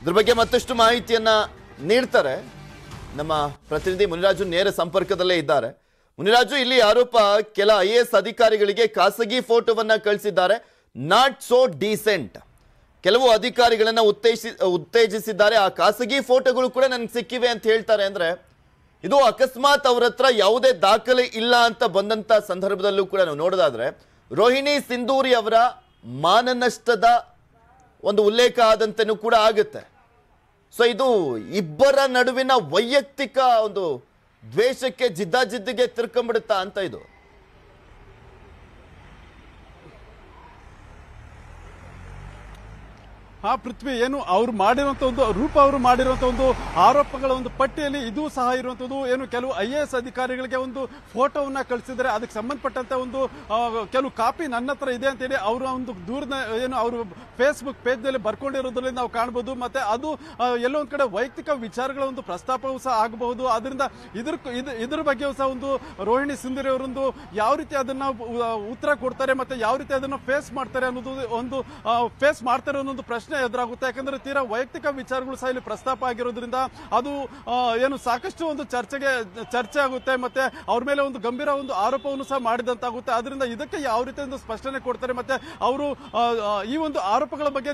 A: ಇದ್ರ ಬಗ್ಗೆ ಮತ್ತಷ್ಟು ಮಾಹಿತಿಯನ್ನ ನೀಡ್ತಾರೆ ನಮ್ಮ ಪ್ರತಿನಿಧಿ ಮುನಿರಾಜು, ನೇರ ಸಂಪರ್ಕದಲ್ಲೇ ಇದ್ದಾರೆ. ಮುನಿರಾಜು, ಇಲ್ಲಿ ಆರೋಪ ಕೆಲ IAS ಅಧಿಕಾರಿಗಳಿಗೆ ಖಾಸಗಿ ಫೋಟೋವನ್ನ ಕಳಿಸಿದ್ದಾರೆ. ನಾಟ್ ಸೋ ಡೀಸೆಂಟ್ ಕೆಲವು ಅಧಿಕಾರಿಗಳನ್ನ ಉತ್ತೇಜಿಸಿದ್ದಾರೆ. ಆ ಖಾಸಗಿ ಫೋಟೋಗಳು ಕೂಡ ನನಗೆ ಸಿಕ್ಕಿವೆ ಅಂತ ಹೇಳ್ತಾರೆ. ಅಂದ್ರೆ ಇದು ಅಕಸ್ಮಾತ್ ಅವ್ರ ಹತ್ರ ಯಾವುದೇ ದಾಖಲೆ ಇಲ್ಲ ಅಂತ ಬಂದಂತ ಸಂದರ್ಭದಲ್ಲೂ ಕೂಡ ನಾವು ನೋಡೋದಾದ್ರೆ ರೋಹಿಣಿ ಸಿಂಧೂರಿ ಅವರ ಮಾನನಷ್ಟದ ಒಂದು ಉಲ್ಲೇಖ ಆದಂತೆನೂ ಕೂಡ ಆಗುತ್ತೆ. ಸೊ ಇದು ಇಬ್ಬರ ನಡುವಿನ ವೈಯಕ್ತಿಕ ಒಂದು ದ್ವೇಷಕ್ಕೆ ಜಿದ್ದಾಜಿದ್ದಿಗೆ ತಿರ್ಕೊಂಡ್ಬಿಡುತ್ತಾ ಅಂತ ಇದು.
C: ಪೃಥ್ವಿ, ಏನು ಅವ್ರು ಮಾಡಿರುವಂತ ಒಂದು ರೂಪ ಅವರು ಮಾಡಿರುವಂತ ಒಂದು ಆರೋಪಗಳ ಒಂದು ಪಟ್ಟಿಯಲ್ಲಿ ಇದು ಸಹ ಇರುವಂತದ್ದು. ಏನು ಕೆಲವು IAS ಅಧಿಕಾರಿಗಳಿಗೆ ಒಂದು ಫೋಟೋವನ್ನ ಕಳಿಸಿದ್ರೆ ಅದಕ್ಕೆ ಸಂಬಂಧಪಟ್ಟಂತ ಒಂದು ಕೆಲವು ಕಾಪಿ ನನ್ನ ಹತ್ರ ಇದೆ ಅಂತೇಳಿ ಅವರ ಒಂದು ದೂರದ ಏನು ಅವರು ಫೇಸ್ಬುಕ್ ಪೇಜ್ ನಲ್ಲಿ ಬರ್ಕೊಂಡಿರೋದ್ರಲ್ಲಿ ನಾವು ಕಾಣಬಹುದು. ಮತ್ತೆ ಅದು ಎಲ್ಲೋ ಒಂದ್ ಕಡೆ ವೈಯಕ್ತಿಕ ವಿಚಾರಗಳ ಒಂದು ಪ್ರಸ್ತಾಪವೂ ಸಹ ಆಗಬಹುದು. ಅದರಿಂದ ಇದ್ರ ಬಗ್ಗೆಯೂ ಸಹ ಒಂದು ರೋಹಿಣಿ ಸಿಂಧೂರಿ ಅವರೊಂದು ಯಾವ ರೀತಿ ಅದನ್ನ ಉತ್ತರ ಕೊಡ್ತಾರೆ, ಮತ್ತೆ ಯಾವ ರೀತಿ ಅದನ್ನ ಫೇಸ್ ಮಾಡ್ತಾರೆ ಅನ್ನೋದು ಒಂದು ಫೇಸ್ ಮಾಡ್ತಾರೆ ಅನ್ನೋದು ಪ್ರಶ್ನೆ ಪ್ರಶ್ನೆ ಎದುರಾಗುತ್ತೆ. ಯಾಕಂದ್ರೆ ತೀರಾ ವೈಯಕ್ತಿಕ ವಿಚಾರಗಳು ಸಹ ಇಲ್ಲಿ ಪ್ರಸ್ತಾಪ ಆಗಿರೋದ್ರಿಂದ ಅದು ಏನು ಸಾಕಷ್ಟು ಒಂದು ಚರ್ಚೆ ಆಗುತ್ತೆ. ಮತ್ತೆ ಅವ್ರ ಮೇಲೆ ಒಂದು ಗಂಭೀರ ಒಂದು ಆರೋಪವನ್ನು ಸಹ ಮಾಡಿದಂತಾಗುತ್ತೆ. ಅದರಿಂದ ಇದಕ್ಕೆ ಯಾವ ರೀತಿ ಒಂದು ಸ್ಪಷ್ಟನೆ ಕೊಡ್ತಾರೆ, ಮತ್ತೆ ಅವರು ಈ ಒಂದು ಆರೋಪಗಳ ಬಗ್ಗೆ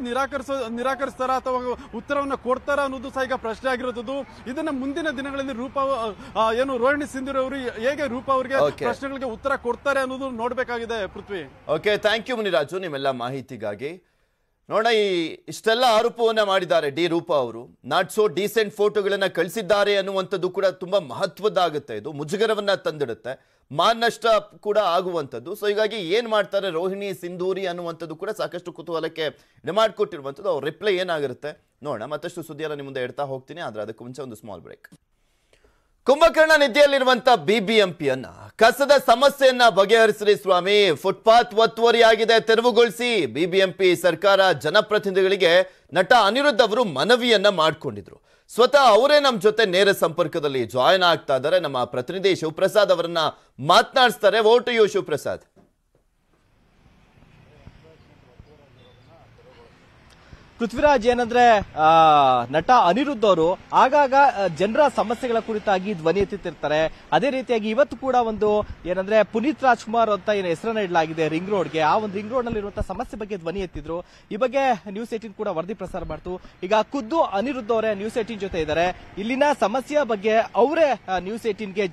C: ನಿರಾಕರಿಸ್ತಾರ ಅಥವಾ ಉತ್ತರವನ್ನು ಕೊಡ್ತಾರ ಅನ್ನೋದು ಸಹ ಈಗ ಪ್ರಶ್ನೆ ಆಗಿರೋದು. ಇದನ್ನ ಮುಂದಿನ ದಿನಗಳಲ್ಲಿ ಏನು ರೋಹಿಣಿ ಸಿಂಧೂರಿ ಅವರು ಹೇಗೆ ರೂಪ ಅವರಿಗೆ ಪ್ರಶ್ನೆಗಳಿಗೆ ಉತ್ತರ ಕೊಡ್ತಾರೆ ಅನ್ನೋದು ನೋಡ್ಬೇಕಾಗಿದೆ. ಪೃಥ್ವಿ,
A: ಓಕೆ, ಥ್ಯಾಂಕ್ ಯು ಮುನಿರಾಜು ನಿಮ್ಮೆಲ್ಲ ಮಾಹಿತಿಗಾಗಿ. ನೋಡ, ಇಷ್ಟೆಲ್ಲ ಆರೋಪವನ್ನ ಮಾಡಿದ್ದಾರೆ ಡಿ ರೂಪಾ ಅವರು. ನಾಟ್ ಸೋ ಡೀಸೆಂಟ್ ಫೋಟೋಗಳನ್ನ ಕಳಿಸಿದ್ದಾರೆ ಅನ್ನುವಂಥದ್ದು ಕೂಡ ತುಂಬಾ ಮಹತ್ವದ್ದಾಗುತ್ತೆ. ಇದು ಮುಜುಗರವನ್ನ ತಂದಿಡುತ್ತೆ, ಮಾನಷ್ಟ ಕೂಡ ಆಗುವಂಥದ್ದು. ಸೊ ಹೀಗಾಗಿ ಏನ್ ಮಾಡ್ತಾರೆ ರೋಹಿಣಿ ಸಿಂಧೂರಿ ಅನ್ನುವಂಥದ್ದು ಕೂಡ ಸಾಕಷ್ಟು ಕುತೂಹಲಕ್ಕೆ ಮಾಡಿಕೊಟ್ಟಿರುವಂಥದ್ದು. ಅವ್ರ ರಿಪ್ಲೈ ಏನಾಗಿರುತ್ತೆ ನೋಡೋಣ. ಮತ್ತಷ್ಟು ಸುದ್ದಿಯನ್ನು ನಿಮ್ಮ ಮುಂದೆ ಇಡ್ತಾ ಹೋಗ್ತೀನಿ. ಆದ್ರೆ ಅದಕ್ಕೆ ಮುಂಚೆ ಒಂದು ಸ್ಮಾಲ್ ಬ್ರೇಕ್. ಕುಂಭಕರ್ಣ ನಿಧಿಯಲ್ಲಿರುವಂತ ಬಿಬಿಎಂಪಿಯನ್ನ ಕಸದ ಸಮಸ್ಯೆಯನ್ನ ಬಗೆಹರಿಸಿ ಸ್ವಾಮಿ. ಫುಟ್ಪಾತ್ ಒತ್ತುವರಿಯಾಗಿದೆ, ತೆರವುಗೊಳಿಸಿ. ಬಿಬಿಎಂಪಿ ಸರ್ಕಾರ ಜನಪ್ರತಿನಿಧಿಗಳಿಗೆ ನಟ ಅನಿರುದ್ಧ್ ಅವರು ಮನವಿಯನ್ನ ಮಾಡಿಕೊಂಡಿದ್ರು. ಸ್ವತಃ ಅವರೇ ನಮ್ಮ ಜೊತೆ ನೇರ ಸಂಪರ್ಕದಲ್ಲಿ ಜಾಯಿನ್ ಆಗ್ತಾ ಇದ್ದಾರೆ. ನಮ್ಮ ಪ್ರತಿನಿಧಿ ಶಿವಪ್ರಸಾದ್ ಅವರನ್ನ ಮಾತನಾಡಿಸ್ತಾರೆ. Over to you Shivaprasad.
D: ಪೃಥ್ವಿರಾಜ್, ಏನಂದ್ರೆ ನಟ ಅನಿರುದ್ಧ್ ಅವರು ಆಗಾಗ ಜನರ ಸಮಸ್ಯೆಗಳ ಕುರಿತಾಗಿ ಧ್ವನಿ ಎತ್ತುತ್ತಿರ್ತಾರೆ. ಅದೇ ರೀತಿಯಾಗಿ ಇವತ್ತು ಕೂಡ ಒಂದು ಏನಂದ್ರೆ ಪುನೀತ್ ರಾಜ್ಕುಮಾರ್ ಅಂತ ಏನು ಹೆಸರನ್ನ ಇಡಲಾಗಿದೆ ರಿಂಗ್ ರೋಡ್ಗೆ, ಆ ಒಂದು ರಿಂಗ್ ರೋಡ್ ನಲ್ಲಿ ಇರುವಂತಹ ಸಮಸ್ಯೆ ಬಗ್ಗೆ ಧ್ವನಿ ಎತ್ತಿದ್ರು. ಈ ಬಗ್ಗೆ ನ್ಯೂಸ್ 18 ಕೂಡ ವರದಿ ಪ್ರಸಾರ ಮಾಡ್ತು. ಈಗ ಖುದ್ದು ಅನಿರುದ್ಧ್ ಅವರೇ ನ್ಯೂಸ್ 18 ಜೊತೆ ಇದ್ದಾರೆ. ಇಲ್ಲಿನ ಸಮಸ್ಯೆಯ ಬಗ್ಗೆ ಅವರೇ ನ್ಯೂಸ್ 18ಗೆ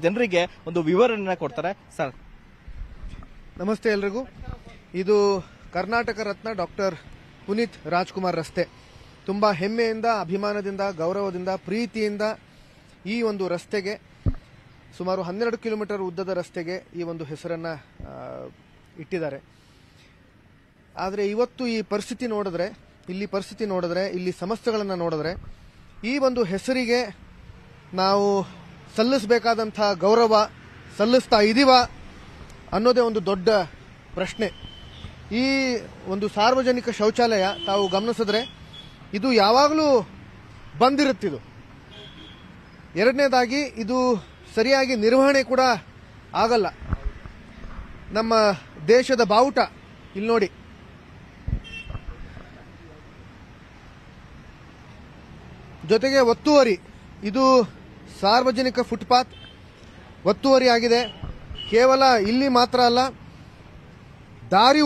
D: ಜನರಿಗೆ ಒಂದು ವಿವರಣೆ ಕೊಡ್ತಾರೆ. ಸರ್
B: ನಮಸ್ತೆ ಎಲ್ರಿಗೂ. ಇದು ಕರ್ನಾಟಕ ರತ್ನ ಡಾಕ್ಟರ್ ಪುನೀತ್ ರಾಜ್ಕುಮಾರ್ ರಸ್ತೆ. ತುಂಬ ಹೆಮ್ಮೆಯಿಂದ, ಅಭಿಮಾನದಿಂದ, ಗೌರವದಿಂದ, ಪ್ರೀತಿಯಿಂದ ಈ ಒಂದು ರಸ್ತೆಗೆ, ಸುಮಾರು 12 ಕಿಲೋಮೀಟರ್ ಉದ್ದದ ರಸ್ತೆಗೆ ಈ ಒಂದು ಹೆಸರನ್ನು ಇಟ್ಟಿದ್ದಾರೆ. ಆದರೆ ಇವತ್ತು ಈ ಪರಿಸ್ಥಿತಿ ನೋಡಿದ್ರೆ, ಇಲ್ಲಿ ಸಮಸ್ಯೆಗಳನ್ನು ನೋಡಿದ್ರೆ, ಈ ಒಂದು ಹೆಸರಿಗೆ ನಾವು ಸಲ್ಲಿಸಬೇಕಾದಂಥ ಗೌರವ ಸಲ್ಲಿಸ್ತಾ ಇದ್ದೀವ ಅನ್ನೋದೇ ಒಂದು ದೊಡ್ಡ ಪ್ರಶ್ನೆ. ಈ ಒಂದು ಸಾರ್ವಜನಿಕ ಶೌಚಾಲಯ ತಾವು ಗಮನಿಸಿದ್ರೆ ಇದು ಯಾವಾಗಲೂ ಬಂದಿರುತ್ತಿದ್ದು. ಎರಡನೇದಾಗಿ ಇದು ಸರಿಯಾಗಿ ನಿರ್ವಹಣೆ ಕೂಡ ಆಗಲ್ಲ. ನಮ್ಮ ದೇಶದ ಬಾವುಟ ಇಲ್ಲಿ ನೋಡಿ, ಜೊತೆಗೆ ಒತ್ತುವರಿ, ಇದು ಸಾರ್ವಜನಿಕ ಫುಟ್ಪಾತ್ ಒತ್ತುವರಿ ಆಗಿದೆ. ಕೇವಲ ಇಲ್ಲಿ ಮಾತ್ರ ಅಲ್ಲ, ದಾರಿ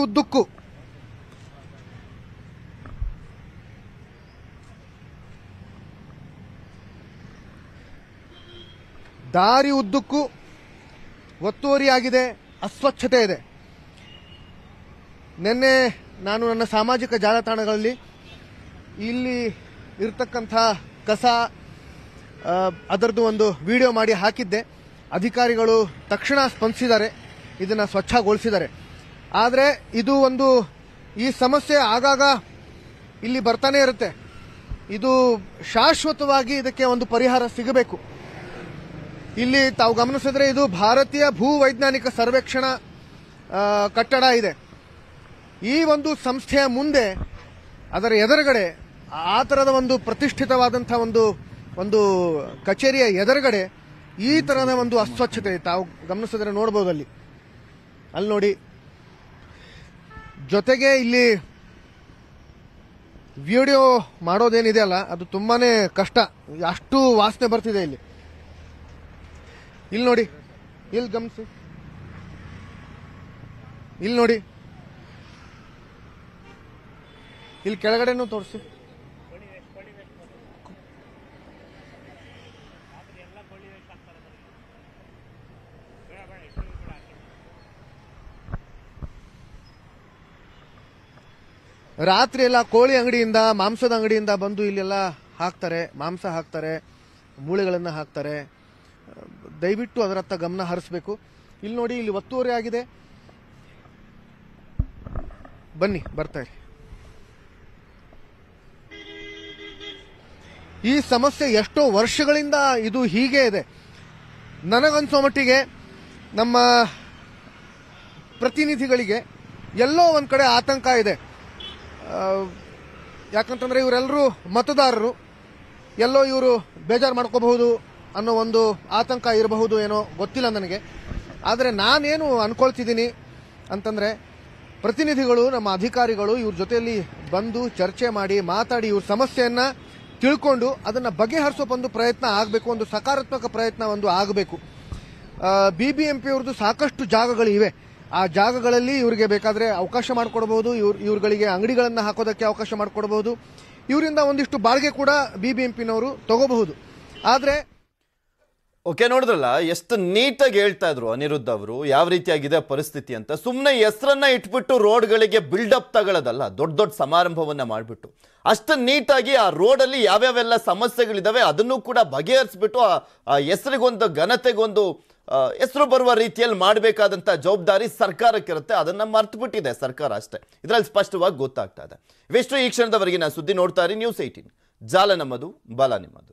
B: ಉದ್ದಕ್ಕೂ ಒತ್ತುವರಿಯಾಗಿದೆ, ಅಸ್ವಚ್ಛತೆ ಇದೆ. ನಿನ್ನೆ ನಾನು ನನ್ನ ಸಾಮಾಜಿಕ ಜಾಲತಾಣಗಳಲ್ಲಿ ಇಲ್ಲಿ ಇರ್ತಕ್ಕಂಥ ಕಸ ಅದರದ್ದು ಒಂದು ವಿಡಿಯೋ ಮಾಡಿ ಹಾಕಿದ್ದೆ. ಅಧಿಕಾರಿಗಳು ತಕ್ಷಣ ಸ್ಪಂದಿಸಿದ್ದಾರೆ, ಇದನ್ನು ಸ್ವಚ್ಛಗೊಳಿಸಿದ್ದಾರೆ. ಆದರೆ ಇದು ಈ ಸಮಸ್ಯೆ ಆಗಾಗ ಇಲ್ಲಿ ಬರ್ತಾನೆ ಇರುತ್ತೆ. ಇದು ಶಾಶ್ವತವಾಗಿ ಇದಕ್ಕೆ ಒಂದು ಪರಿಹಾರ ಸಿಗಬೇಕು. ಇಲ್ಲಿ ತಾವು ಗಮನಿಸಿದ್ರೆ ಇದು ಭಾರತೀಯ ಭೂ ವೈಜ್ಞಾನಿಕ ಸರ್ವೇಕ್ಷಣಾ ಕಟ್ಟಡ ಇದೆ. ಈ ಒಂದು ಸಂಸ್ಥೆಯ ಮುಂದೆ, ಅದರ ಎದುರುಗಡೆ, ಆ ಥರದ ಒಂದು ಪ್ರತಿಷ್ಠಿತವಾದಂಥ ಒಂದು ಕಚೇರಿಯ ಎದುರುಗಡೆ ಈ ಥರದ ಒಂದು ಅಸ್ವಚ್ಛತೆ ತಾವು ಗಮನಿಸಿದ್ರೆ ನೋಡ್ಬೋದು. ಅಲ್ಲಿ ನೋಡಿ. ಜೊತೆಗೆ ಇಲ್ಲಿ ವಿಡಿಯೋ ಮಾಡೋದೇನಿದೆ ಅಲ್ಲ, ಅದು ತುಂಬಾನೇ ಕಷ್ಟ. ಅಷ್ಟು ವಾಸನೆ ಬರ್ತಿದೆ ಇಲ್ಲಿ ನೋಡಿ, ಇಲ್ಲಿ ಗಮನಿಸಿ, ಇಲ್ಲಿ ನೋಡಿ, ಇಲ್ಲಿ ಕೆಳಗಡೆನೂ ತೋರಿಸಿ. ರಾತ್ರಿ ಎಲ್ಲ ಕೋಳಿ ಅಂಗಡಿಯಿಂದ, ಮಾಂಸದ ಅಂಗಡಿಯಿಂದ ಬಂದು ಇಲ್ಲೆಲ್ಲ ಹಾಕ್ತಾರೆ, ಮಾಂಸ ಹಾಕ್ತಾರೆ, ಮೂಳೆಗಳನ್ನು ಹಾಕ್ತಾರೆ. ದಯವಿಟ್ಟು ಅದರತ್ತ ಗಮನ ಹರಿಸಬೇಕು. ಇಲ್ಲಿ ನೋಡಿ, ಇಲ್ಲಿ ಒತ್ತುವರಿ ಆಗಿದೆ. ಬನ್ನಿ, ಬರ್ತಾ ಇರಿ. ಈ ಸಮಸ್ಯೆ ಎಷ್ಟೋ ವರ್ಷಗಳಿಂದ ಇದು ಹೀಗೆ ಇದೆ. ನನಗನ್ಸೋ ಮಟ್ಟಿಗೆ ನಮ್ಮ ಪ್ರತಿನಿಧಿಗಳಿಗೆ ಎಲ್ಲೋ ಒಂದ್ ಕಡೆ ಆತಂಕ ಇದೆ. ಯಾಕಂತಂದ್ರೆ ಇವರೆಲ್ಲರೂ ಮತದಾರರು, ಎಲ್ಲೋ ಇವರು ಬೇಜಾರು ಮಾಡ್ಕೋಬಹುದು ಅನ್ನೋ ಒಂದು ಆತಂಕ ಇರಬಹುದು, ಏನೋ ಗೊತ್ತಿಲ್ಲ ನನಗೆ. ಆದರೆ ನಾನೇನು ಅನ್ಕೊಳ್ತಿದ್ದೀನಿ ಅಂತಂದ್ರೆ, ಪ್ರತಿನಿಧಿಗಳು, ನಮ್ಮ ಅಧಿಕಾರಿಗಳು ಇವ್ರ ಜೊತೆಯಲ್ಲಿ ಬಂದು ಚರ್ಚೆ ಮಾಡಿ ಮಾತಾಡಿ ಇವ್ರ ಸಮಸ್ಯೆಯನ್ನ ತಿಳ್ಕೊಂಡು ಅದನ್ನ ಬಗೆಹರಿಸೋ ಒಂದು ಪ್ರಯತ್ನ ಆಗಬೇಕು, ಒಂದು ಸಕಾರಾತ್ಮಕ ಪ್ರಯತ್ನ ಒಂದು ಆಗಬೇಕು. BBMP ಅವ್ರದ್ದು ಸಾಕಷ್ಟು ಜಾಗಗಳಿವೆ. ಆ ಜಾಗಗಳಲ್ಲಿ ಇವರಿಗೆ ಬೇಕಾದ್ರೆ ಅವಕಾಶ ಮಾಡಿಕೊಡಬಹುದು, ಇವ್ರುಗಳಿಗೆ ಅಂಗಡಿಗಳನ್ನ ಹಾಕೋದಕ್ಕೆ ಅವಕಾಶ ಮಾಡಿಕೊಡಬಹುದು, ಇವರಿಂದ ಒಂದಿಷ್ಟು ಬಾಡಿಗೆ ಕೂಡ BBMPನವರು ತಗೋಬಹುದು. ಆದ್ರೆ
A: ಓಕೆ, ನೋಡಿದ್ರಲ್ಲ ಎಷ್ಟು ನೀಟಾಗಿ ಹೇಳ್ತಾ ಇದ್ರು ಅನಿರುದ್ಧ ಅವರು ಯಾವ ರೀತಿಯಾಗಿದೆ ಪರಿಸ್ಥಿತಿ ಅಂತ. ಸುಮ್ಮನೆ ಹೆಸರನ್ನ ಇಟ್ಬಿಟ್ಟು ರೋಡ್ಗಳಿಗೆ ಬಿಲ್ಡಪ್ ತಗೊಳ್ಳೋದಲ್ಲ, ದೊಡ್ಡ ದೊಡ್ಡ ಸಮಾರಂಭವನ್ನ ಮಾಡಿಬಿಟ್ಟು ಅಷ್ಟು ನೀಟಾಗಿ ಆ ರೋಡಲ್ಲಿ ಯಾವ್ಯಾವೆಲ್ಲ ಸಮಸ್ಯೆಗಳಿದಾವೆ ಅದನ್ನು ಕೂಡ ಬಗೆಹರಿಸ್ಬಿಟ್ಟು ಆ ಹೆಸರಿಗೊಂದು ಘನತೆಗೊಂದು ಹೆಸರು ಬರುವ ರೀತಿಯಲ್ಲಿ ಮಾಡಬೇಕಾದಂಥ ಜವಾಬ್ದಾರಿ ಸರ್ಕಾರಕ್ಕಿರುತ್ತೆ. ಅದನ್ನ ಮರ್ತು ಬಿಟ್ಟಿದೆ ಸರ್ಕಾರ ಅಷ್ಟೇ. ಇದರಲ್ಲಿ ಸ್ಪಷ್ಟವಾಗಿ ಗೊತ್ತಾಗ್ತಾ ಇದೆ. ಇವೆಷ್ಟು ಈ ಕ್ಷಣದವರೆಗಿನ ಸುದ್ದಿ. ನೋಡ್ತಾ ಇರಿ News 18, ಜಾಲ ನಮ್ಮದು, ಬಲ ನಿಮ್ಮದು.